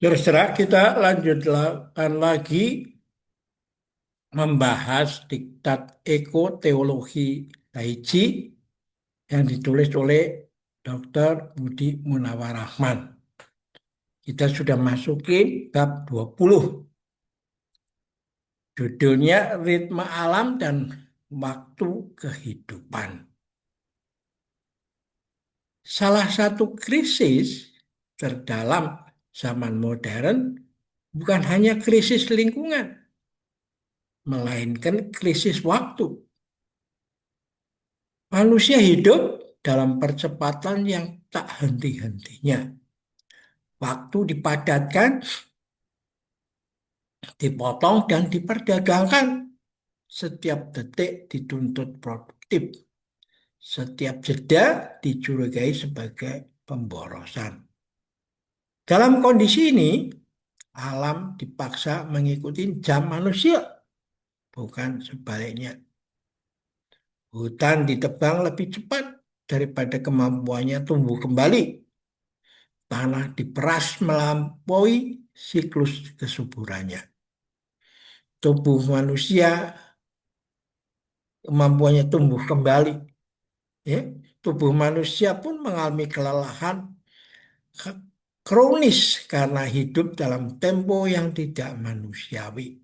Terserah kita lanjutkan lagi membahas diktat ekoteologi Taiji yang ditulis oleh Dr. Budi Munawar Rahman. Kita sudah masukin bab 20. Judulnya Ritme Alam dan Waktu Kehidupan. Salah satu krisis terdalam zaman modern bukan hanya krisis lingkungan, melainkan krisis waktu. Manusia hidup dalam percepatan yang tak henti-hentinya. Waktu dipadatkan, dipotong, dan diperdagangkan. Setiap detik dituntut produktif. Setiap jeda dicurigai sebagai pemborosan. Dalam kondisi ini, alam dipaksa mengikuti jam manusia, bukan sebaliknya. Hutan ditebang lebih cepat daripada kemampuannya tumbuh kembali. Tanah diperas melampaui siklus kesuburannya. Tubuh manusia kemampuannya tumbuh kembali. Ya. Tubuh manusia pun mengalami kelelahan kronis karena hidup dalam tempo yang tidak manusiawi.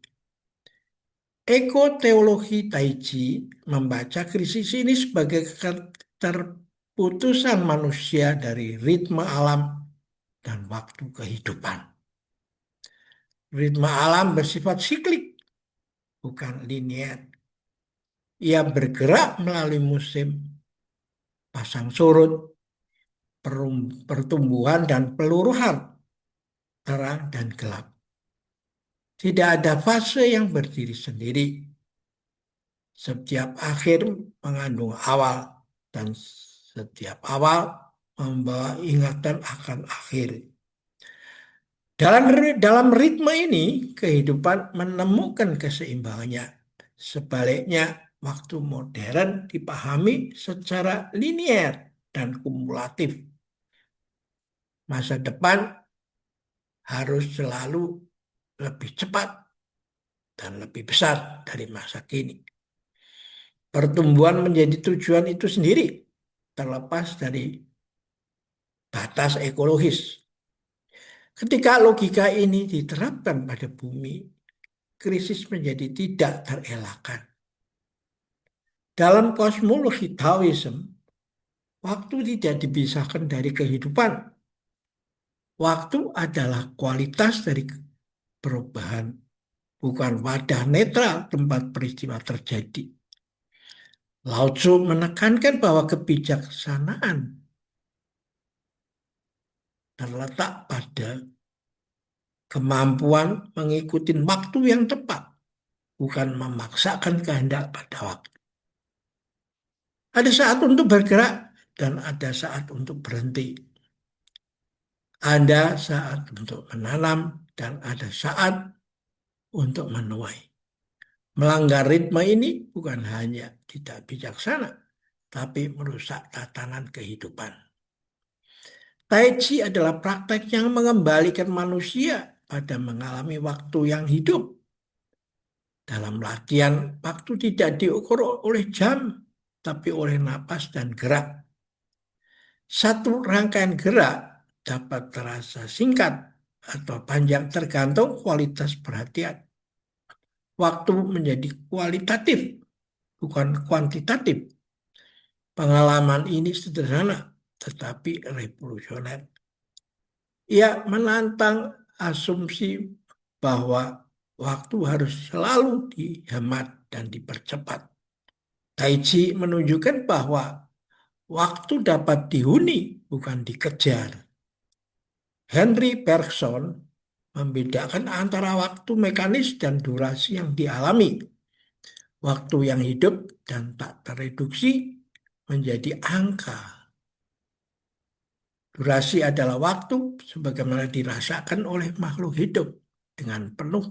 Ekoteologi Taiji membaca krisis ini sebagai keterputusan manusia dari ritme alam dan waktu kehidupan. Ritme alam bersifat siklik, bukan linear. Ia bergerak melalui musim pasang surut, pertumbuhan dan peluruhan, terang dan gelap. Tidak ada fase yang berdiri sendiri. Setiap akhir mengandung awal dan setiap awal membawa ingatan akan akhir. Dalam ritme ini, kehidupan menemukan keseimbangannya. Sebaliknya, waktu modern dipahami secara linier dan kumulatif. Masa depan harus selalu lebih cepat dan lebih besar dari masa kini. Pertumbuhan menjadi tujuan itu sendiri, terlepas dari batas ekologis. Ketika logika ini diterapkan pada bumi, krisis menjadi tidak terelakkan. Dalam kosmologi Taoism, waktu tidak dipisahkan dari kehidupan. Waktu adalah kualitas dari perubahan, bukan wadah netral tempat peristiwa terjadi. Lao Tzu menekankan bahwa kebijaksanaan terletak pada kemampuan mengikuti waktu yang tepat, bukan memaksakan kehendak pada waktu. Ada saat untuk bergerak dan ada saat untuk berhenti. Ada saat untuk menanam dan ada saat untuk menuai. Melanggar ritme ini bukan hanya tidak bijaksana, tapi merusak tatanan kehidupan. Tai Chi adalah praktek yang mengembalikan manusia pada mengalami waktu yang hidup. Dalam latihan, waktu tidak diukur oleh jam, tapi oleh napas dan gerak. Satu rangkaian gerak dapat terasa singkat atau panjang tergantung kualitas perhatian. Waktu menjadi kualitatif, bukan kuantitatif. Pengalaman ini sederhana, tetapi revolusioner. Ia menantang asumsi bahwa waktu harus selalu dihemat dan dipercepat. Tai Chi menunjukkan bahwa waktu dapat dihuni, bukan dikejar. Henry Bergson membedakan antara waktu mekanis dan durasi yang dialami. Waktu yang hidup dan tak tereduksi menjadi angka. Durasi adalah waktu sebagaimana dirasakan oleh makhluk hidup dengan penuh.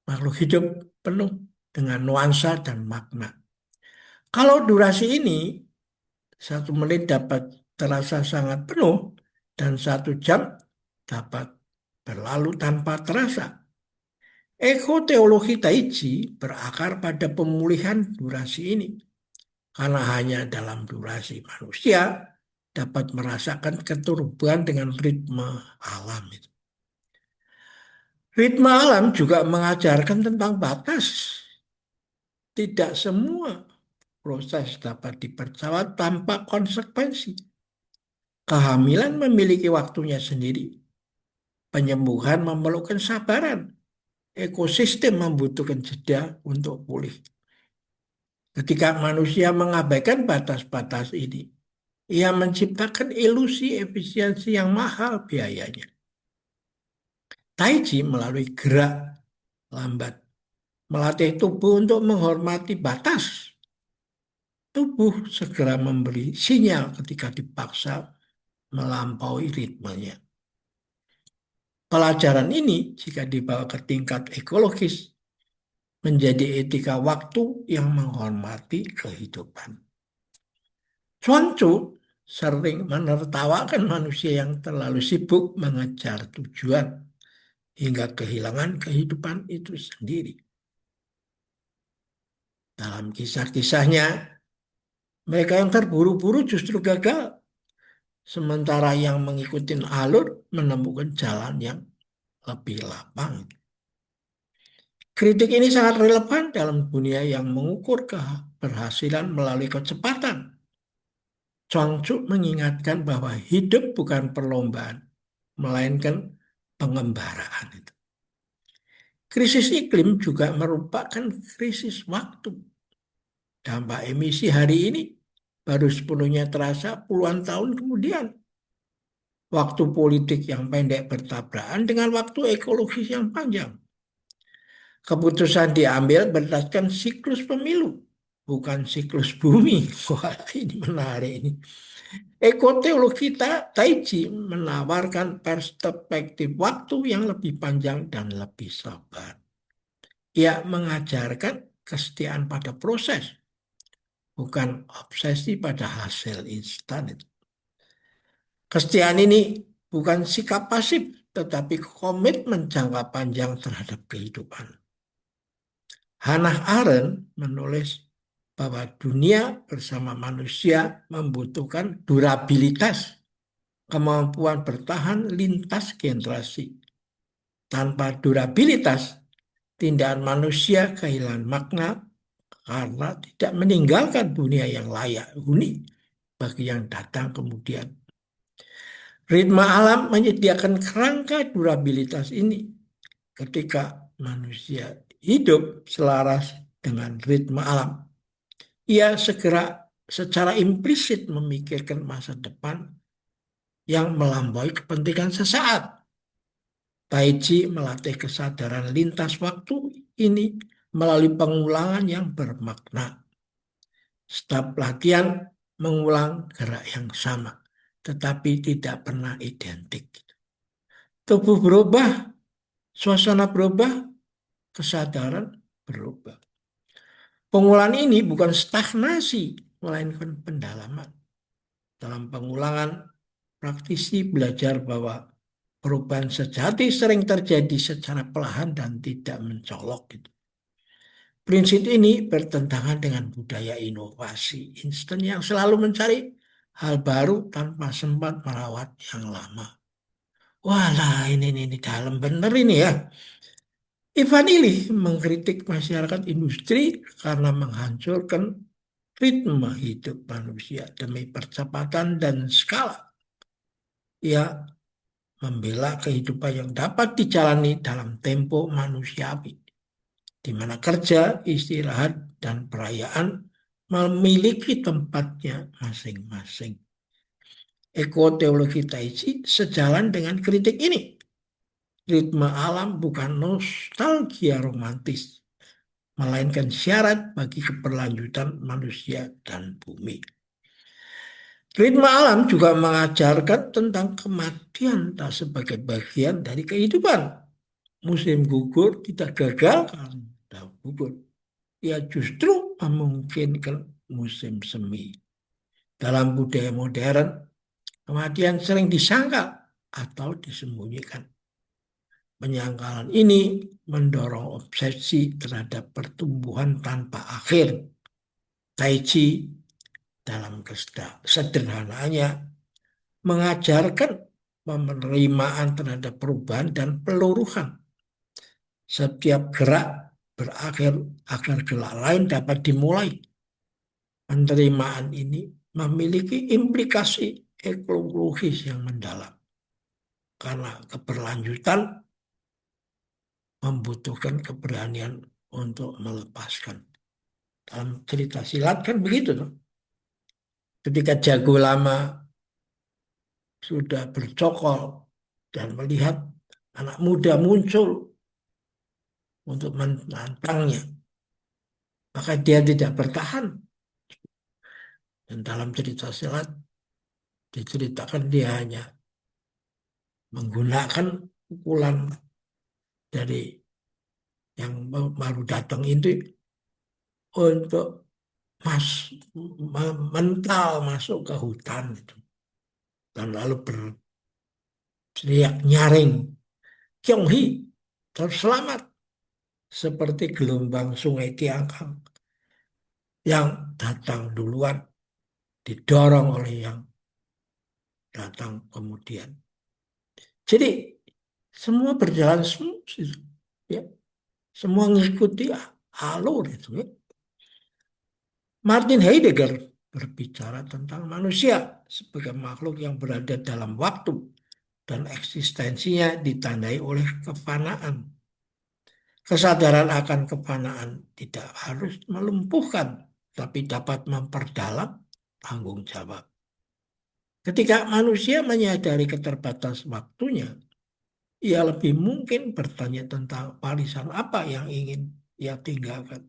Makhluk hidup penuh dengan nuansa dan makna. Kalau durasi ini 1 menit dapat terasa sangat penuh dan 1 jam dapat berlalu tanpa terasa. Ekoteologi Taiji berakar pada pemulihan durasi ini, karena hanya dalam durasi manusia dapat merasakan keterhubungan dengan ritme alam itu. Ritme alam juga mengajarkan tentang batas. Tidak semua proses dapat dipercepat tanpa konsekuensi. Kehamilan memiliki waktunya sendiri. Penyembuhan memerlukan sabaran. Ekosistem membutuhkan jeda untuk pulih. Ketika manusia mengabaikan batas-batas ini, ia menciptakan ilusi efisiensi yang mahal biayanya. Tai Chi melalui gerak lambat, melatih tubuh untuk menghormati batas. Tubuh segera memberi sinyal ketika dipaksa melampaui ritmenya. Pelajaran ini, jika dibawa ke tingkat ekologis, menjadi etika waktu yang menghormati kehidupan. Chuang sering menertawakan manusia yang terlalu sibuk mengejar tujuan hingga kehilangan kehidupan itu sendiri. Dalam kisah-kisahnya, mereka yang terburu-buru justru gagal, sementara yang mengikuti alur menemukan jalan yang lebih lapang. Kritik ini sangat relevan dalam dunia yang mengukur keberhasilan melalui kecepatan. Chuang mengingatkan bahwa hidup bukan perlombaan, melainkan pengembaraan itu. Krisis iklim juga merupakan krisis waktu. Dampak emisi hari ini baru sepenuhnya terasa puluhan tahun kemudian. Waktu politik yang pendek bertabrakan dengan waktu ekologis yang panjang. Keputusan diambil berdasarkan siklus pemilu, bukan siklus bumi. Wah, ini menarik ini. Ekoteologi Taiji menawarkan perspektif waktu yang lebih panjang dan lebih sabar. Ia mengajarkan kesetiaan pada proses, bukan obsesi pada hasil instan. Kesetiaan ini bukan sikap pasif, tetapi komitmen jangka panjang terhadap kehidupan. Hannah Arendt menulis bahwa dunia bersama manusia membutuhkan durabilitas, kemampuan bertahan lintas generasi. Tanpa durabilitas, tindakan manusia kehilangan makna karena tidak meninggalkan dunia yang layak huni bagi yang datang kemudian. Ritme alam menyediakan kerangka durabilitas ini. Ketika manusia hidup selaras dengan ritme alam, ia segera secara implisit memikirkan masa depan yang melampaui kepentingan sesaat. Tai Chi melatih kesadaran lintas waktu ini melalui pengulangan yang bermakna. Setiap latihan mengulang gerak yang sama, tetapi tidak pernah identik. Tubuh berubah, suasana berubah, kesadaran berubah. Pengulangan ini bukan stagnasi, melainkan pendalaman. Dalam pengulangan, praktisi belajar bahwa perubahan sejati sering terjadi secara perlahan dan tidak mencolok. Prinsip ini bertentangan dengan budaya inovasi instan yang selalu mencari hal baru tanpa sempat merawat yang lama. Walah, ini dalam benar ini ya. Ivan Illich mengkritik masyarakat industri karena menghancurkan ritme hidup manusia demi percepatan dan skala. Ia membela kehidupan yang dapat dijalani dalam tempo manusiawi, di mana kerja, istirahat, dan perayaan memiliki tempatnya masing-masing. Ekoteologi Taiji sejalan dengan kritik ini. Ritme alam bukan nostalgia romantis, melainkan syarat bagi keberlanjutan manusia dan bumi. Ritme alam juga mengajarkan tentang kematian tak sebagai bagian dari kehidupan. Musim gugur tidak gagal karena gugur. Ia justru memungkinkan musim semi. Dalam budaya modern, kematian sering disangkal atau disembunyikan. Penyangkalan ini mendorong obsesi terhadap pertumbuhan tanpa akhir. Tai Chi dalam sederhananya mengajarkan penerimaan terhadap perubahan dan peluruhan. Setiap gerak berakhir agar gerak lain dapat dimulai. Penerimaan ini memiliki implikasi ekologis yang mendalam karena keberlanjutan membutuhkan keberanian untuk melepaskan. Dalam cerita silat kan begitu tuh. Ketika jago lama sudah bercokol dan melihat anak muda muncul untuk menantangnya, maka dia tidak bertahan. Dan dalam cerita silat diceritakan dia hanya menggunakan pukulan dari yang baru datang itu untuk mas mental masuk ke hutan itu dan lalu berteriak nyaring Kyonghi terselamat seperti gelombang sungai Tiangkang yang datang duluan didorong oleh yang datang kemudian. Jadi semua berjalan smooth itu, ya. Semua mengikuti alur itu. Ya. Martin Heidegger berbicara tentang manusia sebagai makhluk yang berada dalam waktu dan eksistensinya ditandai oleh kefanaan. Kesadaran akan kefanaan tidak harus melumpuhkan, tapi dapat memperdalam tanggung jawab. Ketika manusia menyadari keterbatasan waktunya, ia lebih mungkin bertanya tentang warisan apa yang ingin ia tinggalkan.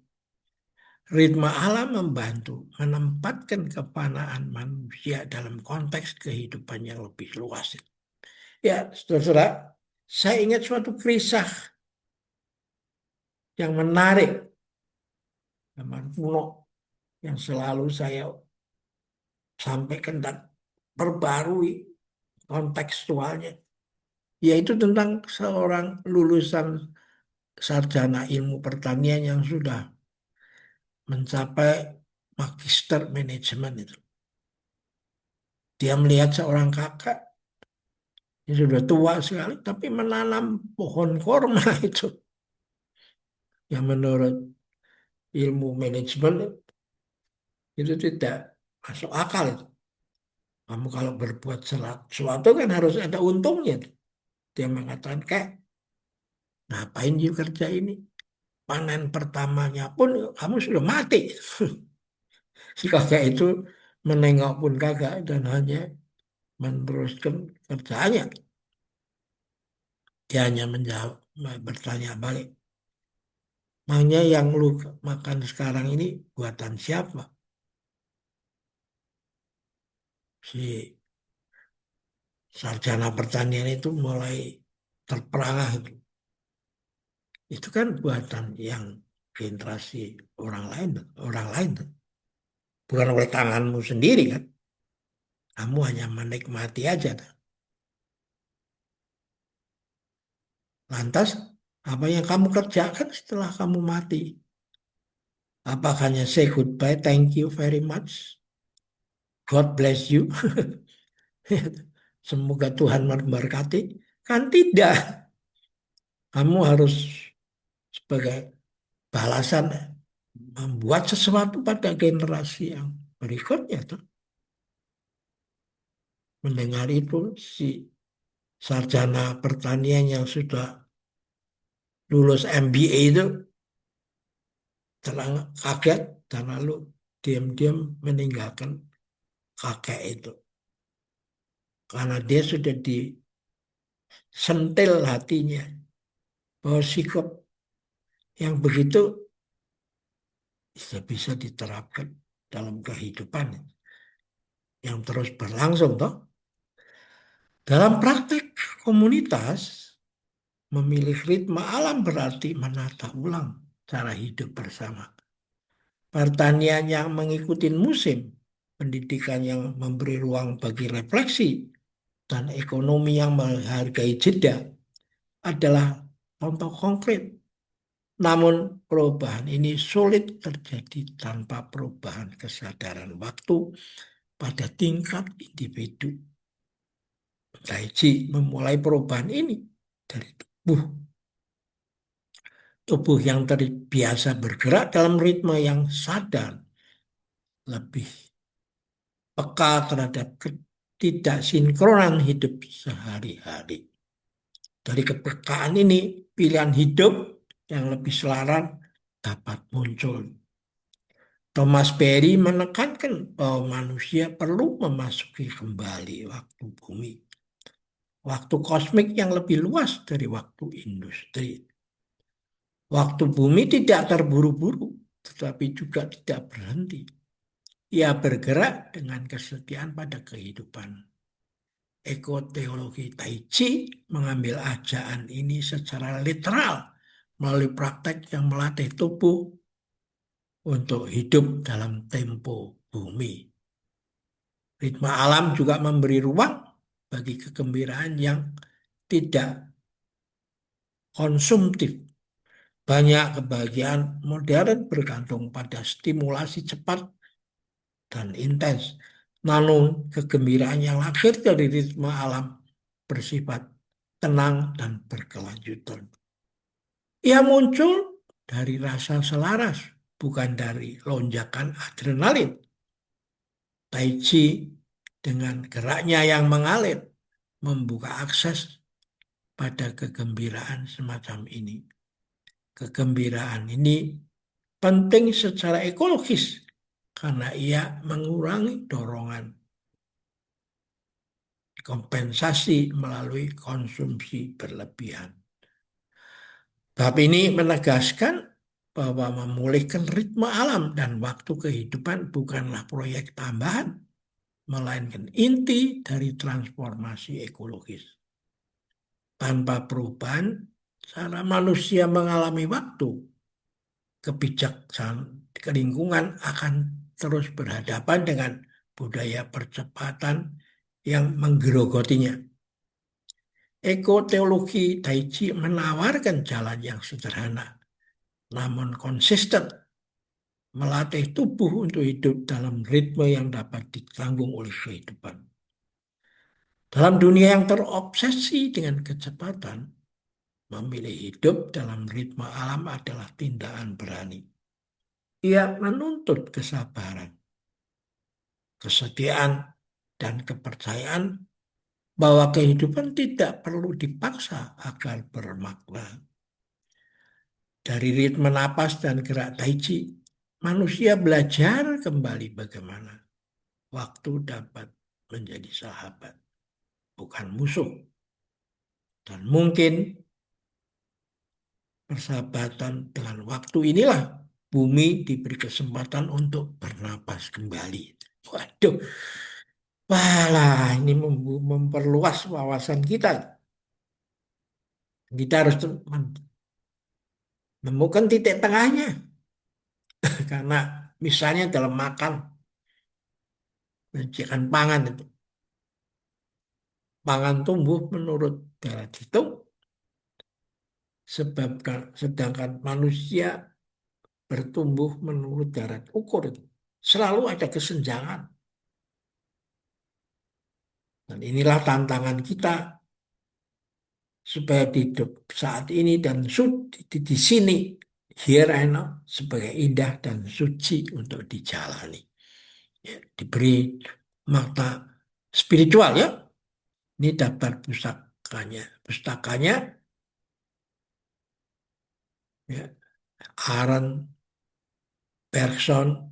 Ritme alam membantu menempatkan kefanaan manusia dalam konteks kehidupan yang lebih luas. Ya, saudara, saya ingat suatu kisah yang menarik zaman kuno yang selalu saya sampaikan dan perbarui kontekstualnya, yaitu tentang seorang lulusan sarjana ilmu pertanian yang sudah mencapai magister manajemen itu. Dia melihat seorang kakak yang sudah tua sekali, tapi menanam pohon korma itu, yang menurut ilmu manajemen itu tidak masuk akal itu. Kamu kalau berbuat sesuatu kan harus ada untungnya. Dia mengatakan, kayak ngapain you kerja ini? Panen pertamanya pun kamu sudah mati. Si kakak itu menengok pun kagak dan hanya meneruskan kerjaannya. Dia hanya menjawab, bertanya balik. Makanya yang lu makan sekarang ini buatan siapa? Si sarjana pertanian itu mulai terperangah itu. Itu kan buatan yang generasi orang lain, bukan oleh tanganmu sendiri kan. Kamu hanya menikmati aja. Lantas, apa yang kamu kerjakan setelah kamu mati? Apa hanya say goodbye, thank you very much, God bless you, semoga Tuhan memberkati? Kan tidak. Kamu harus sebagai balasan membuat sesuatu pada generasi yang berikutnya. Tuh. Mendengar itu si sarjana pertanian yang sudah lulus MBA itu terang kaget dan lalu diam-diam meninggalkan kakek itu. Karena dia sudah disentil hatinya bahwa sikap yang begitu bisa diterapkan dalam kehidupan yang terus berlangsung toh. Dalam praktek komunitas, memilih ritme alam berarti menata ulang cara hidup bersama. Pertanian yang mengikuti musim, pendidikan yang memberi ruang bagi refleksi, dan ekonomi yang menghargai jeda adalah contoh konkret. Namun perubahan ini sulit terjadi tanpa perubahan kesadaran waktu pada tingkat individu. Tai Chi memulai perubahan ini dari tubuh. Tubuh yang terbiasa bergerak dalam ritme yang sadar, lebih peka terhadap ketidaksinkronan hidup sehari-hari. Dari kepekaan ini, pilihan hidup yang lebih selaras dapat muncul. Thomas Berry menekankan bahwa manusia perlu memasuki kembali waktu bumi. Waktu kosmik yang lebih luas dari waktu industri. Waktu bumi tidak terburu-buru, tetapi juga tidak berhenti. Ia bergerak dengan kesetiaan pada kehidupan. Ekoteologi Tai Chi mengambil ajaran ini secara literal melalui praktek yang melatih tubuh untuk hidup dalam tempo bumi. Ritme alam juga memberi ruang bagi kegembiraan yang tidak konsumtif. Banyak kebahagiaan modern bergantung pada stimulasi cepat dan intens. Namun kegembiraan yang lahir dari ritme alam bersifat tenang dan berkelanjutan. Ia muncul dari rasa selaras, bukan dari lonjakan adrenalin. Tai Chi dengan geraknya yang mengalir membuka akses pada kegembiraan semacam ini. Kegembiraan ini penting secara ekologis karena ia mengurangi dorongan kompensasi melalui konsumsi berlebihan. Bab ini menegaskan bahwa memulihkan ritme alam dan waktu kehidupan bukanlah proyek tambahan, melainkan inti dari transformasi ekologis. Tanpa perubahan, cara manusia mengalami waktu, kebijaksanaan lingkungan akan terus berhadapan dengan budaya percepatan yang menggerogotinya. Ekoteologi Tai Chi menawarkan jalan yang sederhana, namun konsisten, melatih tubuh untuk hidup dalam ritme yang dapat ditanggung oleh kehidupan. Dalam dunia yang terobsesi dengan kecepatan, memilih hidup dalam ritme alam adalah tindakan berani. Ia menuntut kesabaran, kesetiaan, dan kepercayaan bahwa kehidupan tidak perlu dipaksa agar bermakna. Dari ritme napas dan gerak Tai Chi, manusia belajar kembali bagaimana waktu dapat menjadi sahabat, bukan musuh. Dan mungkin persahabatan dengan waktu inilah bumi diberi kesempatan untuk bernapas kembali. Waduh, walah ini memperluas wawasan kita. Kita harus menemukan titik tengahnya. Karena misalnya dalam makan, menciptakan pangan itu. Pangan tumbuh menurut darah hitung, sedangkan manusia bertumbuh menurut darah ukur itu. Selalu ada kesenjangan. Dan inilah tantangan kita supaya hidup saat ini dan di sini here I know sebagai indah dan suci untuk dijalani. Ya, diberi makna spiritual ya. Ini daftar pustakanya. Pustakanya ya, Aaron Bergson,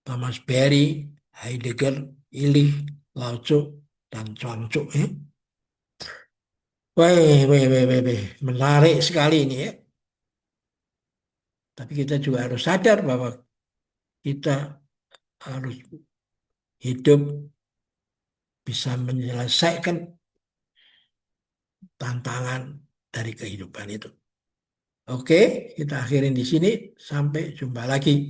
Thomas Berry, Heidegger, Illich, Lao Tzu, dan Chuang Tzu. Ya. Weh, menarik sekali ini ya. Tapi kita juga harus sadar bahwa kita harus hidup bisa menyelesaikan tantangan dari kehidupan itu. Oke, kita akhirin di sini. Sampai jumpa lagi.